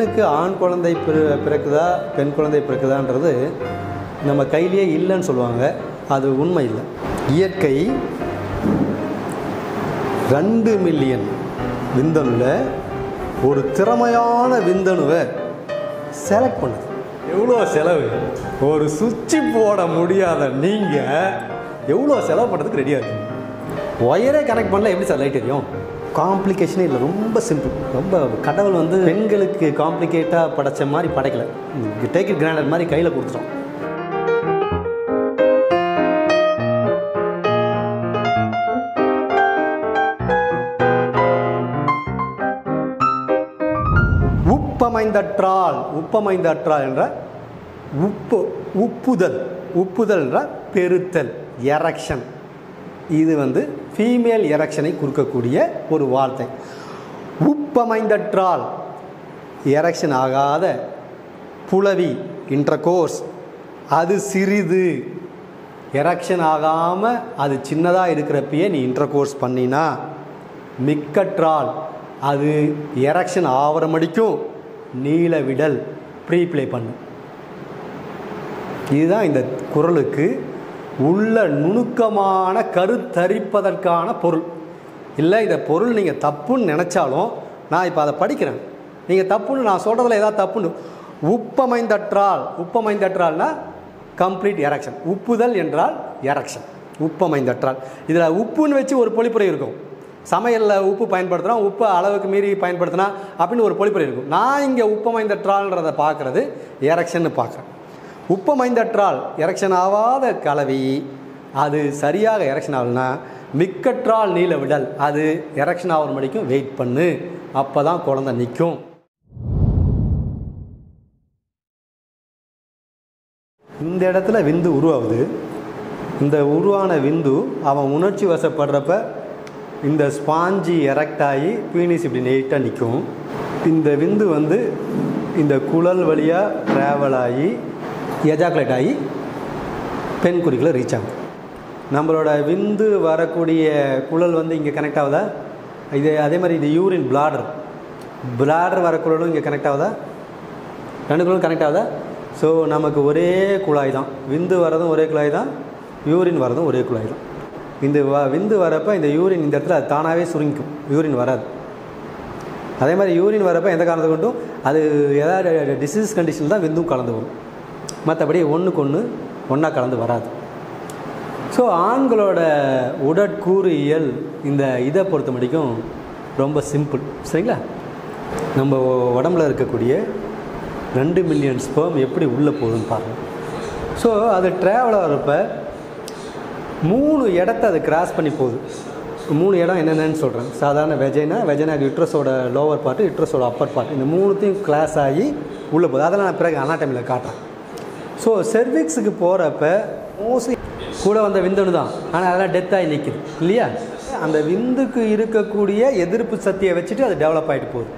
பெண்ணுக்கு ஆண் குழந்தை பிறக்குதா பெண் குழந்தை பிறக்குதான்றது நம்ம கையிலேயே இல்லைன்னு சொல்லுவாங்க. அது உண்மை இல்லை. இயற்கை 2 மில்லியன் விந்தணுவில் ஒரு திறமையான விந்தணுவை செலக்ட் பண்ணுது. எவ்வளோ செலவு! ஒரு சுவிட்சு போட முடியாத நீங்கள் எவ்வளோ செலவு பண்ணுறதுக்கு ரெடியாக இருக்குது. ஒயரே கனெக்ட் பண்ணல எப்படி சார் லைட் எரியும்? காம்ப்ளிகேஷனே இல்லை, ரொம்ப சிம்பிள். ரொம்ப கடவுள் வந்து பெண்களுக்கு காம்ப்ளிகேட்டாக படைச்ச மாதிரி படைக்கலை. டேக் இட் கிராண்டட் மாதிரி கையில் கொடுத்துட்டோம். உப்பமைந்தற்றால் என்ற உப்புதல் என்ற பெருத்தல், எரக்ஷன். இது வந்து ஃபீமேல் எரக்ஷனை குறிக்கக்கூடிய ஒரு வார்த்தை. உப்பமைந்தற்றால் எரக்ஷன் ஆகாத புலவி, இன்டர்கோர்ஸ், அது சிறிது. எரக்ஷன் ஆகாமல் அது சின்னதாக இருக்கிறப்பயே நீ இன்டர்கோர்ஸ் பண்ணினா. மிக்கற்றால் அது எரக்ஷன் ஆவற மடிக்கும் நீள விடல், ப்ரீப்ளே பண்ணு. இதுதான் இந்த குறளுக்கு உள்ள நுணுக்கமான கருத்தரிப்பதற்கான பொருள். இல்லை இந்த பொருள் நீங்கள் தப்புன்னு நினச்சாலும் நான் இப்போ அதை படிக்கிறேன், நீங்கள் தப்புன்னு நான் சொல்கிறதுல ஏதாவது தப்புன்னு. உப்பமைந்தற்றால்னா கம்ப்ளீட் எரக்ஷன். உப்புதல் என்றால் எரக்ஷன். உப்பமைந்தற்றால் இதில் உப்புன்னு வச்சு ஒரு பொழிப்புரை இருக்கும். சமையலில் உப்பு பயன்படுத்துகிறோம், உப்பு அளவுக்கு மீறி பயன்படுத்தினா அப்படின்னு ஒரு பொழிப்புரை இருக்கும். நான் இங்கே உப்பமைந்தற்றால்ன்றதை பார்க்குறது எரக்ஷன்னு பார்க்குறேன். உப்பமைந்தற்றால் எரக்ஷன் ஆகாத கலவி, அது சரியாக எரக்ஷன் ஆகலைன்னா மிக்கற்றால் நீள விடல், அது எரக்ஷன் ஆகிற மணிக்கும் வெயிட் பண்ணு, அப்போ தான் குழந்தை நிற்கும். இந்த இடத்துல விந்து உருவாகுது. இந்த உருவான விந்து அவன் உணர்ச்சி வசப்படுறப்ப இந்த ஸ்பாஞ்சி எரெக்ட் ஆகி பீனிஸ் இப்படி நீட்டாக நிற்கும். இந்த விந்து வந்து இந்த குழல் வழியாக ட்ராவல் ஆகி எஜாக்குலேட் ஆகி பெண் குறிகளை ரீச் ஆகும். நம்மளோட விந்து வரக்கூடிய குழல் வந்து இங்கே கனெக்ட் ஆகுதா? இது அதே மாதிரி இது யூரின் பிளாடர் வர குழலும் இங்கே கனெக்ட் ஆகுதா? 2 குழலும் கனெக்ட் ஆகுதா? ஸோ நமக்கு ஒரே குழாய் தான். விந்து வரதும் ஒரே குழாய் தான், யூரின் வரதும் ஒரே குழாய் தான். இந்த விந்து வரப்போ இந்த யூரின் இந்த இடத்துல அது தானாகவே சுருங்கிக்கும், யூரின் வராது. அதே மாதிரி யூரின் வரப்போ எந்த காரணத்தை கொண்டும் அது ஏதாவது டிசீஸ் கண்டிஷனில் தான் விந்தும் கலந்து வரும். மற்றபடி ஒன்றுக்கு ஒன்றா கலந்து வராது. ஸோ ஆண்களோட உடற்கூறியல் இந்த இதை பொறுத்த முடிக்கும் ரொம்ப சிம்பிள். சரிங்களா? நம்ம உடம்புல இருக்கக்கூடிய 2 மில்லியன் ஸ்பெர்ம் எப்படி உள்ளே போகுதுன்னு பாருங்கள். ஸோ அது ட்ராவல் ஆகிறப்ப 3 இடத்த அது கிராஸ் பண்ணி போகுது. 3 இடம் என்னென்னு சொல்கிறேன். சாதாரண வெஜைனா யுட்ரஸோட லோவர் பார்ட்டு, யுட்ரஸோட அப்பர் பார்ட், இந்த 3த்தையும் கிளாஸ் ஆகி உள்ளே போகுது. அதெல்லாம் நான் பிறகு அனாட்டமியில் காட்டுறேன். ஸோ செர்விக்ஸுக்கு போகிறப்ப மோஸ்ட்லி கூட வந்த விந்தணு தான், ஆனால் அதெல்லாம் டெத் ஆகி நிற்கிது இல்லையா? அந்த விந்துக்கு இருக்கக்கூடிய எதிர்ப்பு சக்தியை வச்சுட்டு அது டெவலப் ஆகிட்டு போகுது.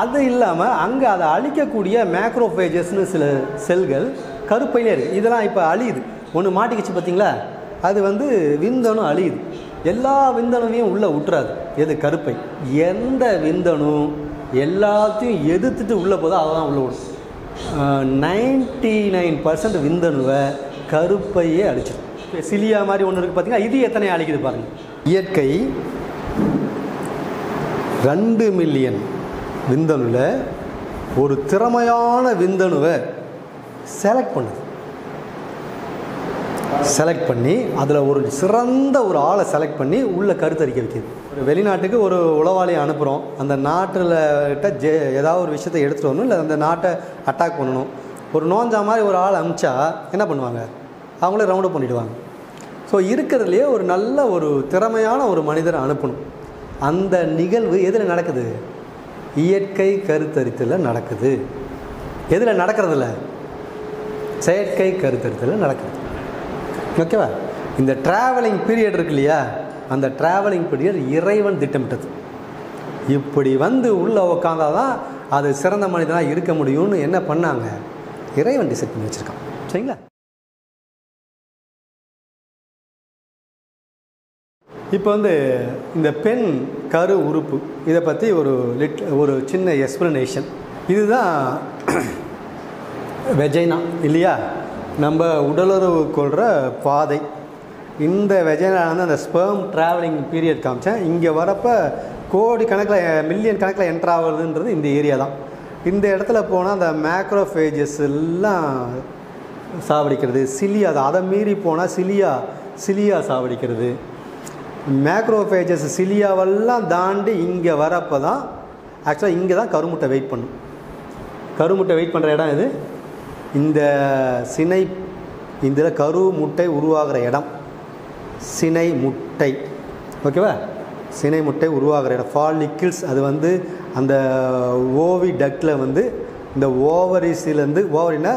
அது இல்லாமல் அங்கே அதை அழிக்கக்கூடிய மேக்ரோஃபேஜஸ்னு சில செல்கள் கருப்பையிலே இருக்குது. இதெல்லாம் இப்போ அழியுது. ஒன்று மாட்டிக்கிச்சு பார்த்தீங்களா? அது வந்து விந்தணு அழியுது. எல்லா விந்தணுவையும் உள்ளே விட்டுறாது. எது? கருப்பை. எந்த விந்தணு எல்லாத்தையும் எதிர்த்துட்டு உள்ளே போதோ அதை தான் உள்ளே விடும். 99% விந்தணுவை கருப்பையே அழிச்சிடும். சிலியா மாதிரி ஒன்று இருக்குது பார்த்தீங்கன்னா, இது எத்தனை அழிக்குது பாருங்கள். இயற்கை 2 மில்லியன் விந்தணுவில் ஒரு திறமையான விந்தணுவை செலக்ட் பண்ணுது. செலக்ட் பண்ணி அதில் ஒரு சிறந்த ஒரு ஆளை செலக்ட் பண்ணி உள்ளே கருத்தரிக்க வைக்கிது. ஒரு வெளிநாட்டுக்கு ஒரு உளவாளியை அனுப்புகிறோம். அந்த நாட்டில் ஏதாவது ஒரு விஷயத்தை எடுத்துகிட்டு வரணும், இல்லை அந்த நாட்டை அட்டாக் பண்ணணும். ஒரு நோஞ்சா மாதிரி ஒரு ஆள் அனுப்பிச்சா என்ன பண்ணுவாங்க? அவங்களே ரவுண்ட் அப் பண்ணிவிடுவாங்க. ஸோ இருக்கிறதுலையே ஒரு நல்ல ஒரு திறமையான ஒரு மனிதரை அனுப்பணும். அந்த நிகழ்வு எதில் நடக்குது? இயற்கை கருத்தரித்தலில் நடக்குது. எதில் நடக்கிறதில்ல? செயற்கை கருத்தரித்தலில் நடக்குது. ஓகேவா? இந்த ட்ராவலிங் பீரியட் இருக்கு இல்லையா, அந்த ட்ராவலிங் பீரியட் இறைவன் திட்டமிட்டது. இப்படி வந்து உள்ளே உக்காந்தாதான் அது சிறந்த மனிதனாக இருக்க முடியும்னு என்ன பண்ணாங்க? இறைவன் டிசைட் பண்ணி வச்சுருக்கான். சரிங்களா? இப்போ வந்து இந்த பெண் கரு உறுப்பு இதை பற்றி ஒரு சின்ன எக்ஸ்ப்ளனேஷன். இதுதான் வெஜைனா இல்லையா, நம்ம உடலுறவு கொள்கிற பாதை. இந்த வெஜைனா வந்து அந்த ஸ்பெர்ம் ட்ராவலிங் பீரியட் காமிச்சேன். இங்கே வரப்போ கோடி கணக்கில் மில்லியன் கணக்கில் என்ட்ரு ஆகுதுன்றது இந்த ஏரியா தான். இந்த இடத்துல போனால் அந்த மேக்ரோஃபேஜஸ் எல்லாம் சாவடிக்கிறது, சிலியா அதை மீறி போனால் சிலியா சாவடிக்கிறது. மேக்ரோஃபேஜஸ் சிலியாவெல்லாம் தாண்டி இங்கே வரப்போ தான் ஆக்சுவலாக இங்கே தான் கருமுட்டை வெயிட் பண்ணும். கருமுட்டை வெயிட் பண்ணுற இடம் இது. இந்த சினை, இதில் கரு முட்டை உருவாகிற இடம் சினை முட்டை. ஓகேவா, சினை முட்டை உருவாகிற இடம் ஃபாலிக்கிள்ஸ். அது வந்து அந்த ஓவி டக்டில் வந்து இந்த ஓவரிசிலேருந்து, ஓவரினா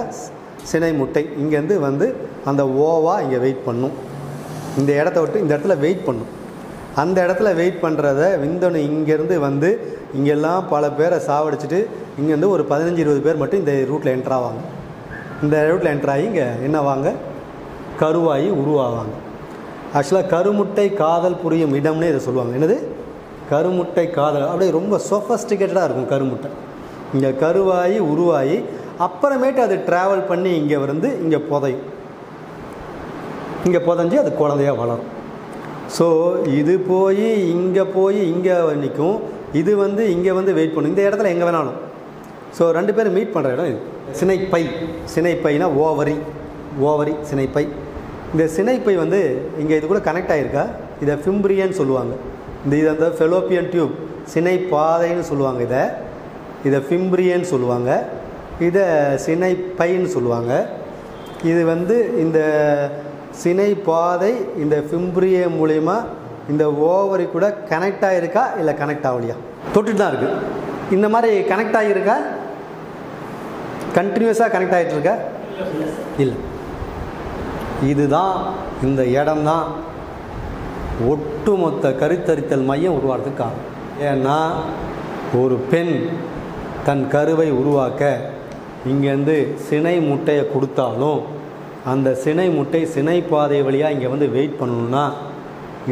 சினை முட்டை, இங்கேருந்து வந்து அந்த ஓவா இங்கே வெயிட் பண்ணும். இந்த இடத்த விட்டு இந்த இடத்துல வெயிட் பண்ணும். அந்த இடத்துல வெயிட் பண்ணுறத விந்தணு இங்கேருந்து வந்து இங்கெல்லாம் பல பேரை சாவடிச்சுட்டு இங்கேருந்து ஒரு 15-20 பேர் மட்டும் இந்த ரூட்டில் என்ட்ராவாங்க. இந்த ரூட்டில் என்ட்ராகி இங்கே என்னவாங்க, கருவாகி உருவாவாங்க. ஆக்சுவலாக கருமுட்டை காதல் புரியும் இடம்னே இதை சொல்லுவாங்க. என்னது, கருமுட்டை காதல். அப்படியே ரொம்ப சொஃபஸ்டிகேட்டடாக இருக்கும் கருமுட்டை. இங்கே கருவாகி உருவாகி அப்புறமேட்டு அது ட்ராவல் பண்ணி இங்கே வந்து இங்கே புதையும். இங்கே புதைஞ்சி அது குழந்தையாக வளரும். ஸோ இது போய் இங்கே நிற்கும். இது வந்து இங்கே வந்து வெயிட் பண்ணும் இந்த இடத்துல எங்கே வேணாலும். ஸோ 2 பேர் மீட் பண்ணுற இடம் இது. சினைப்பை, சினைப்பைனா ஓவரி சினைப்பை. இந்த சினைப்பை வந்து இங்கே இது கூட கனெக்ட் ஆகிருக்கா, இதை ஃபிம்ப்ரியன்னு சொல்லுவாங்க. இது அந்த ஃபெலோப்பியன் டியூப் சினைப்பாதைன்னு சொல்லுவாங்க. இதை ஃபிம்ப்ரியன்னு சொல்லுவாங்க. இதை சினைப்பைன்னு சொல்லுவாங்க. இது வந்து இந்த சினைப்பாதை இந்த ஃபிம்ப்ரிய மூலயமா இந்த ஓவரி கூட கனெக்ட் ஆகிருக்கா இல்லை கனெக்ட் ஆகலையா, தொட்டுட்டு தான் இருக்குது. இந்த மாதிரி கனெக்ட் ஆகியிருக்கா, கண்டினியூஸாக கனெக்ட் ஆகிட்டு இருக்கா, இல்லை. இதுதான் இந்த இடம்தான் ஒட்டுமொத்த கருத்தரித்தல் மையம் உருவாகிறதுக்கு காரணம். ஏன்னா ஒரு பெண் தன் கருவை உருவாக்க இங்கேருந்து சினை முட்டையை கொடுத்தாலும் அந்த சினை முட்டை சினை பாதை வழியாக இங்கே வந்து வெயிட் பண்ணணுன்னா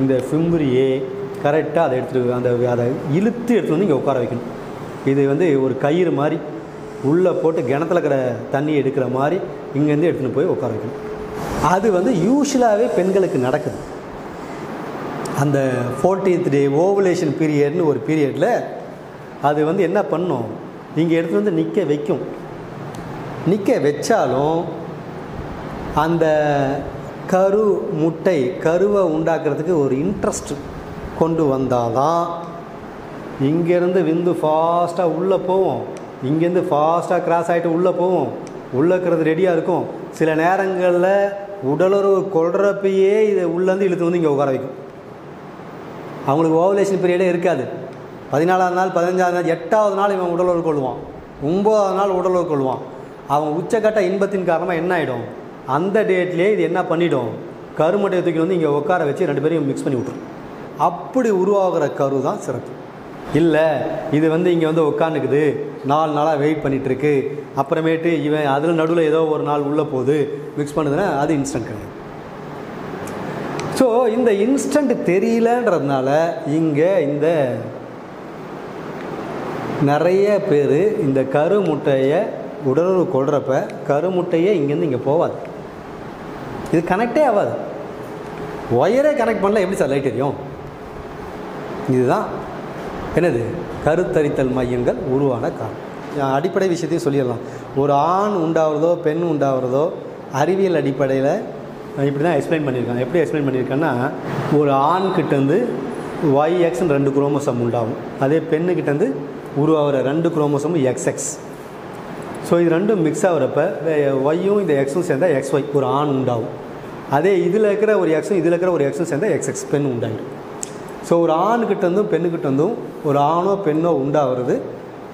இந்த ஃபிம்ப்ரியே கரெக்டாக அதை எடுத்துகிட்டு அதை இழுத்து எடுத்துகிட்டு வந்து இங்கே உட்கார வைக்கணும். இது வந்து ஒரு கயிறு மாதிரி உள்ளே போட்டு கிணத்துல இருக்கிற தண்ணி எடுக்கிற மாதிரி இங்கேருந்து எடுத்துகிட்டு போய் உட்கார வைக்கணும். அது வந்து யூஸ்வலாகவே பெண்களுக்கு நடக்குது. அந்த 14th டே ஓவுலேஷன் பீரியட்னு ஒரு பீரியடில் அது வந்து என்ன பண்ணும், இங்கே எடுத்துகிட்டு வந்து நிற்க வைக்கும். நிற்க வச்சாலும் அந்த கரு முட்டை கருவை உண்டாக்குறதுக்கு ஒரு இன்ட்ரெஸ்ட் கொண்டு வந்தால் தான் இங்கேருந்து விந்து ஃபாஸ்ட்டாக உள்ளே போவோம். இங்கேருந்து ஃபாஸ்ட்டாக கிராஸ் ஆகிட்டு உள்ளே போவோம். உள்ளே இருக்கிறது ரெடியாக இருக்கும். சில நேரங்களில் உடலுறவு கொள்றப்பயே இதை உள்ளேருந்து இழுத்து வந்து இங்கே உட்கார வைக்கும். அவங்களுக்கு ஓவலேஷன் பீரியடே இருக்காது. 14ஆவது நாள் 15ஆவது நாள் 8ஆவது நாள் இவன் உடலுறவு கொள்வான். 9ஆவது நாள் உடலுறவு கொள்வான். அவன் உச்சக்கட்ட இன்பத்தின் காரணமாக என்ன ஆகிடும், அந்த டேட்லேயே இது என்ன பண்ணிவிடும், கருமட்டையை தூக்கி வந்து இங்கே உட்கார வச்சு 2 பேரையும் மிக்ஸ் பண்ணி விட்டுரும். அப்படி உருவாகிற கரு தான் சிறப்பு. இல்லை இது வந்து இங்கே வந்து உட்காந்துக்குது 4 நாளாக வெயிட் பண்ணிகிட்ருக்கு, அப்புறமேட்டு இவன் அதில் நடுவில் ஏதோ ஒரு நாள் உள்ளே போகுது மிக்ஸ் பண்ணுதுன்னா அது இன்ஸ்டன்ட் கிடையாது. ஸோ இந்த இன்ஸ்டன்ட் தெரியலன்றதுனால இங்கே இந்த நிறைய பேர் இந்த கருமுட்டையை உடலுறவு கொள்கிறப்ப கருமுட்டையே இங்கேருந்து இங்கே போகாது. இது கனெக்டே ஆகாது. ஒயரே கனெக்ட் பண்ணல எப்படி சார் லைட் எரியும்? இதுதான் என்னது கருத்தரித்தல் மையங்கள் உருவான காரணம். அடிப்படை விஷயத்தையும் சொல்லிடலாம். ஒரு ஆண் உண்டாகிறதோ பெண் உண்டாகிறதோ அறிவியல் அடிப்படையில் இப்படி தான் எக்ஸ்பிளைன் பண்ணியிருக்காங்க. எப்படி எக்ஸ்பிளைன் பண்ணியிருக்கேன்னா, ஒரு ஆண்கிட்டேருந்து YXன்னு 2 குரோமோசோம் உண்டாகும். அதே பெண்ணுக்கிட்டேருந்து உருவாகிற 2 குரோமோசோமும் XX. ஸோ இது ரெண்டும் மிக்ஸ் ஆகிறப்ப ஒய்யும் இந்த எக்ஸும் சேர்ந்தால் XY ஒரு ஆண் உண்டாகும். அதே இதில் இருக்கிற ஒரு எக்ஸும் இதில் இருக்கிற ஒரு எக்ஸும் சேர்ந்தால் XX பெண் உண்டாகிடும். ஸோ ஒரு ஆணுக்கிட்டேருந்தும் பெண்ணுக்கிட்டேருந்தும் ஒரு ஆணோ பெண்ணோ உண்டாகிறது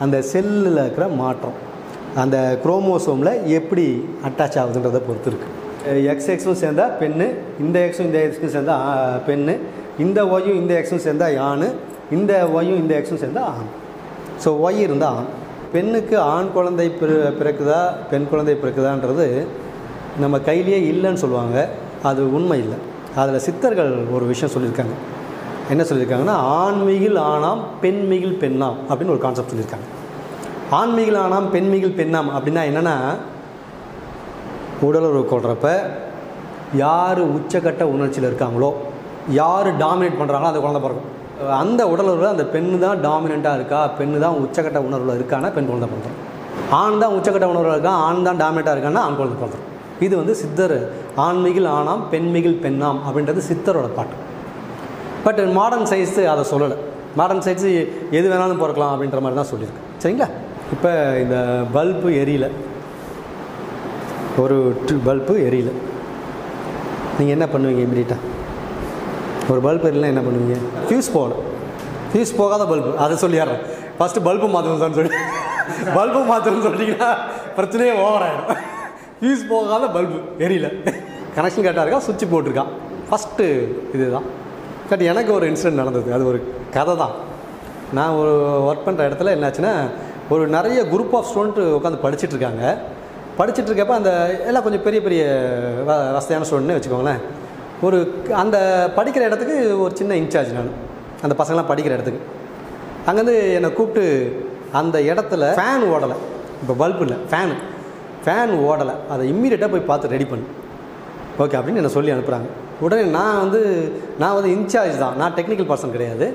அந்த செல்லில் இருக்கிற மாற்றம், அந்த குரோமோசோமில் எப்படி அட்டாச் ஆகுதுன்றதை பொறுத்து இருக்குது. XX சேர்ந்தால் பெண்ணு, இந்த எக்ஸும் இந்த எக்ஸும் சேர்ந்தால் பெண்ணு, இந்த ஒய்யும் இந்த எக்ஸும் சேர்ந்தால் ஆண், இந்த ஒய்யும் இந்த எக்ஸும் சேர்ந்தால் ஆண். ஸோ ஒய் இருந்தால் ஆண். பெண்ணுக்கு ஆண் குழந்தை பிறக்குதா பெண் குழந்தை பிறக்குதான்றது நம்ம கையிலேயே இல்லைன்னு சொல்லுவாங்க. அது உண்மை இல்லை. அதில் சித்தர்கள் ஒரு விஷயம் சொல்லியிருக்காங்க. என்ன சொல்லியிருக்காங்கன்னா, ஆண்மிகில் ஆணாம் பெண்மிகில் பெண்ணாம் அப்படின்னு ஒரு கான்செப்ட் சொல்லியிருக்காங்க. ஆண்மிகள் ஆணாம் பெண்மிகள் பெண்ணாம் அப்படின்னா என்னென்னா, உடலுறவு கொள்கிறப்ப யார் உச்சக்கட்ட உணர்ச்சியில் இருக்காங்களோ, யார் டாமினேட் பண்ணுறாங்களோ அந்த குழந்தை பிறக்கும். அந்த உடலுறவில் அந்த பெண்ணு தான் டாமினண்ட்டாக இருக்கா, பெண்ணு தான் உச்சக்கட்ட உணர்வில் இருக்கான்னா பெண் குழந்தை பிறந்துடும். ஆண் தான் உச்சக்கட்ட உணர்வில் இருக்கா, ஆண் தான் டாமினேட்டாக இருக்கான்னா ஆண் குழந்தை பிறந்துடும். இது வந்து சித்தர் ஆண்மிகள் ஆணாம் பெண்மிகள் பெண்ணாம் அப்படின்றது சித்தரோட பாட்டு. பட் மாடர்ன் சயின்ஸு அதை சொல்லலை. மாடர்ன் சயின்ஸு எது வேணாலும் பிறக்கலாம் அப்படின்ற மாதிரி தான் சொல்லியிருக்கு. சரிங்களா? இப்போ இந்த பல்பு எரியல, ஒரு பல்பு எரியல, நீங்கள் என்ன பண்ணுவீங்க? இமீடியட்டாக ஒரு பல்பு எரியலாம் என்ன பண்ணுவீங்க? ஃபியூஸ் போகணும். ஃபியூஸ் போகாத பல்பு அதை சொல்லிடுறேன். ஃபஸ்ட்டு பல்பு மாற்றணும்னு சொல்லி பல்பு மாற்றணும்னு சொல்லிட்டீங்கன்னா பிரச்சனையே ஓவர் ஆகிடும். ஃபியூஸ் போகாத பல்பு எரியல, கனெக்ஷன் கரெக்டாக இருக்கா, சுவிட்ச் போட்டிருக்கான். ஃபஸ்ட்டு இது தான். பட் எனக்கு ஒரு இன்சிடென்ட் நடந்தது. அது ஒரு கதை தான். நான் ஒரு ஒர்க் பண்ணுற இடத்துல என்னாச்சுன்னா, ஒரு நிறைய குரூப் ஆஃப் ஸ்டூடெண்ட்டு உட்காந்து படிச்சுட்ருக்காங்க. படிச்சுட்ருக்கப்போ அந்த எல்லாம் கொஞ்சம் பெரிய பெரிய வசதியான ஸ்டூடெண்ட்னு வச்சுக்கோங்களேன். ஒரு அந்த படிக்கிற இடத்துக்கு ஒரு சின்ன இன்சார்ஜ் நான், அந்த பசங்களாம் படிக்கிற இடத்துக்கு. அங்கேருந்து என்னை கூப்பிட்டு அந்த இடத்துல ஃபேன் ஓடலை, இப்போ பல்பு இல்லை, ஃபேன் ஓடலை, அதை இம்மீடியட்டாக போய் பார்த்து ரெடி பண்ணு ஓகே அப்படின்னு என்னை சொல்லி அனுப்புகிறாங்க. உடனே நான் வந்து இன்சார்ஜ் தான், நான் டெக்னிக்கல் பர்சன் கிடையாது.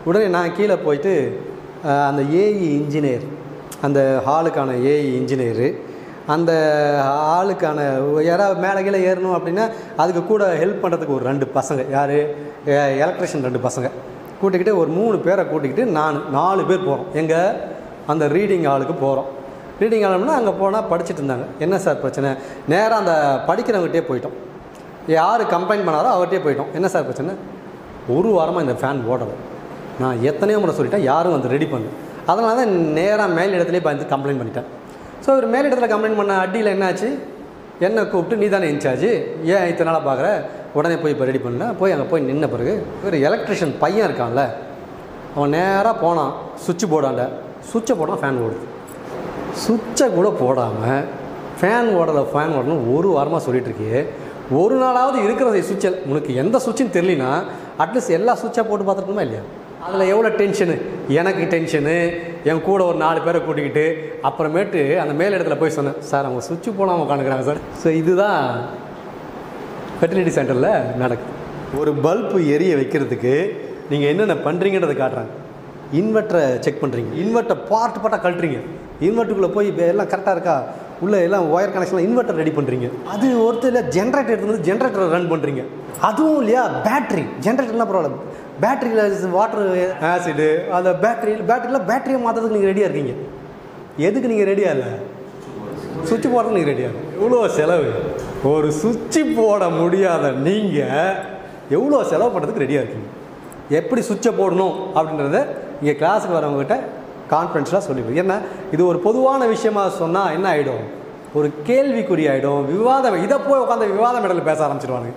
உடனே நான் கீழே போயிட்டு அந்த ஏஇ இன்ஜினியர், அந்த ஹாலுக்கான ஏஇ இன்ஜினியரு, அந்த ஆளுக்கான யாராவது மேலே கீழே ஏறணும் அப்படின்னா அதுக்கு கூட ஹெல்ப் பண்ணுறதுக்கு ஒரு 2 பசங்க, யார் எலக்ட்ரிஷியன் 2 பசங்க கூட்டிக்கிட்டு ஒரு 3 பேரை கூட்டிக்கிட்டு நான் 4 பேர் போகிறோம். எங்கள் அந்த ரீடிங் ஹாலுக்கு போகிறோம். ரீடிங் ஹால்னா அங்கே போனால் படிச்சுட்டு இருந்தாங்க. என்ன சார் பிரச்சனை? நேராக அந்த படிக்கிறவங்ககிட்டே போயிட்டோம். யார் கம்ப்ளைண்ட் பண்ணாரோ அவர்கிட்டே போயிட்டோம். என்ன சார் பிரச்சனை? ஒரு வாரமாக இந்த ஃபேன் ஓடலை, நான் எத்தனையோ முறை சொல்லிட்டேன், யாரும் வந்து ரெடி பண்ணு. அதனால தான் நேராக மேல் இடத்துலேயே பார்த்து கம்ப்ளைண்ட் பண்ணிட்டேன். ஸோ ஒரு மேல் இடத்துல கம்ப்ளைண்ட் பண்ண அடியில் என்னாச்சு, என்னை கூப்பிட்டு நீ தானே இன்சார்ஜ், ஏன் இத்தனை நாளாக பார்க்குற, உடனே போய் இப்போ ரெடி பண்ணல. போய் அங்கே போய் நின்ன பிறகு ஒரு எலக்ட்ரிஷியன் பையன் இருக்கான்ல, அவன் நேராக போனான் சுவிட்ச் போர்டாண்ட, சுவிட்சை போட்டால் ஃபேன் ஓடுது. சுவிட்சை கூட போடாமல் ஃபேன் ஓடணும் ஒரு வாரமாக சொல்லிகிட்ருக்கியே, ஒரு நாளாவது இருக்கிற சுவிட்சை உனக்கு எந்த சுவிட்சுன்னு தெரியலனா அட்லீஸ்ட் எல்லா சுவிட்சாக போட்டு பார்த்துருக்கணுமா இல்லையா? அதில் எவ்வளோ டென்ஷனு, எனக்கு டென்ஷனு, என் கூட ஒரு 4 பேரை கூட்டிக்கிட்டு அப்புறமேட்டு அந்த மேல் இடத்துல போய் சொன்னேன், சார் அவங்க சுவிட்சு போடாமல் உட்காந்துக்கிறாங்க சார். ஸோ இதுதான் ஃபெர்டிலிட்டி சென்டரில் நடக்குது. ஒரு பல்பு எரிய வைக்கிறதுக்கு நீங்கள் என்னென்ன பண்ணுறீங்கன்றதை காட்டுறாங்க. இன்வெர்ட்டரை செக் பண்ணுறீங்க, இன்வெர்ட்டரை பார்ட்டாக கழட்டுறீங்க, இன்வெர்ட்டருக்குள்ளே போய் எல்லாம் கரெக்டாக இருக்கா, உள்ளே எல்லாம் ஒயர் கனெக்ஷன்லாம் இன்வெர்ட்டர் ரெடி பண்ணுறீங்க. அது ஒருத்தர் ஜென்ரேட்டர் எடுத்து ஜென்ரேட்டரை ரன் பண்ணுறீங்க. அதுவும் இல்லையா பேட்ரி, ஜென்ரேட்டர்லாம் பரவாயில்ல, பேட்டரியில் வாட்டர் ஆசிடு, அந்த பேட்டரியை மாற்றுறதுக்கு நீங்கள் ரெடியாக இருக்கீங்க. எதுக்கு நீங்கள் ரெடியாக இல்லை? சுவிட்ச் போடுறதுக்கு நீங்கள் ரெடியாக இருக்கு. எவ்வளோ செலவு, ஒரு சுவிட்சு போட முடியாத நீங்கள் எவ்வளோ செலவு பண்ணுறதுக்கு ரெடியாக இருக்கீங்க. எப்படி சுவிட்சை போடணும் அப்படின்றத இங்கே கிளாஸுக்கு வரவங்ககிட்ட கான்ஃபரன்ஸ்லாம் சொல்லிடுவோம். ஏன்னா இது ஒரு பொதுவான விஷயமாக சொன்னால் என்ன ஆகிடும், ஒரு கேள்விக்குறி ஆகிடும், விவாதம். இதை போய் உட்காந்து விவாத மேடையில் பேச ஆரம்பிச்சிடுவாங்க.